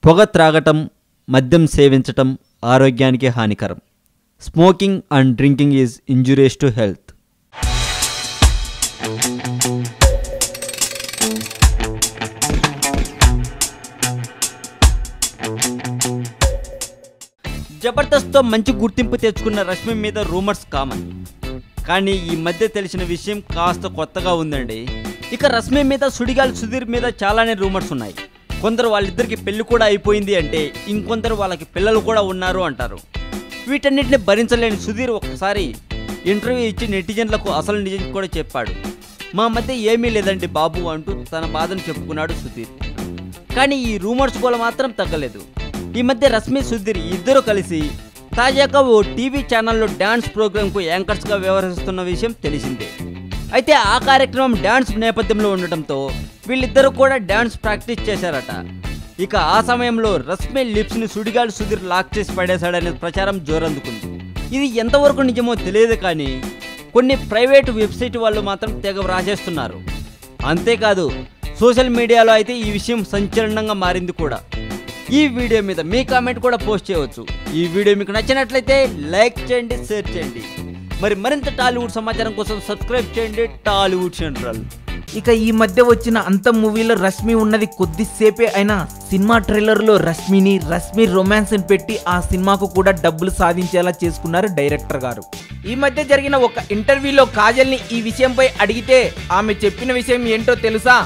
పొగ త్రాగటం, మద్యం సేవించటం ఆరోగ్యానికి హానికరం. Smoking and drinking is injurious to health. జబర్దస్త్తో మంచి గుర్తింపు తెచ్చుకున్న రష్మి మీద రూమర్స్ కామన్. కానీ ఈ మధ్య తెలిసిన విషయం కాస్త కొత్తగా ఉందండి. ఇక రష్మి మీద, సుడిగాలి సుధీర్ మీద చాలానే రూమర్స్ ఉన్నాయి. కొందరు వాళ్ళిద్దరికి పెళ్లి కూడా అయిపోయింది అంటే, ఇంకొందరు వాళ్ళకి పిల్లలు కూడా ఉన్నారు అంటారు. వీటన్నిటిని భరించలేని సుధీర్ ఒక్కసారి ఇంటర్వ్యూ ఇచ్చి నెటిజన్లకు అసలు నిజం కూడా చెప్పాడు. మా మధ్య ఏమీ లేదండి బాబు అంటూ తన బాధను చెప్పుకున్నాడు సుధీర్. కానీ ఈ రూమర్స్ కూడా మాత్రం తగ్గలేదు. ఈ మధ్య రష్మి, సుధీర్ ఇద్దరు కలిసి తాజాగా ఓ టీవీ ఛానల్లో డ్యాన్స్ ప్రోగ్రాంకు యాంకర్స్గా వ్యవహరిస్తున్న విషయం తెలిసిందే. అయితే ఆ కార్యక్రమం డ్యాన్స్ నేపథ్యంలో ఉండటంతో వీళ్ళిద్దరూ కూడా డ్యాన్స్ ప్రాక్టీస్ చేశారట. ఇక ఆ సమయంలో రష్మి లిప్స్ని సుడిగాలి సుధీర్ లాక్ చేసి పడేశాడనే ప్రచారం జోరందుకుంది. ఇది ఎంతవరకు నిజమో తెలియదు, కానీ కొన్ని ప్రైవేటు వెబ్సైట్ వాళ్ళు మాత్రం తెగ రాసేస్తున్నారు. అంతేకాదు సోషల్ మీడియాలో అయితే ఈ విషయం సంచలనంగా మారింది కూడా. ఈ వీడియో మీద మీ కామెంట్ కూడా పోస్ట్ చేయవచ్చు. ఈ వీడియో మీకు నచ్చినట్లయితే లైక్ చేయండి, షేర్ చేయండి. మరింత టాలీవుడ్ సమాచారం కోసం సబ్స్క్రైబ్ చేయండి టాలీవుడ్ సెంట్రల్. ఇక ఈ మధ్య వచ్చిన అంత మూవీలో రష్మి ఉన్నది కొద్దిసేపే అయినా సినిమా ట్రైలర్లో రష్మి రొమాన్స్ని పెట్టి ఆ సినిమాకు కూడా డబ్బులు సాధించేలా చేసుకున్నారు డైరెక్టర్ గారు. ఈ మధ్య జరిగిన ఒక ఇంటర్వ్యూలో కాజల్ని ఈ విషయంపై అడిగితే ఆమె చెప్పిన విషయం ఏంటో తెలుసా?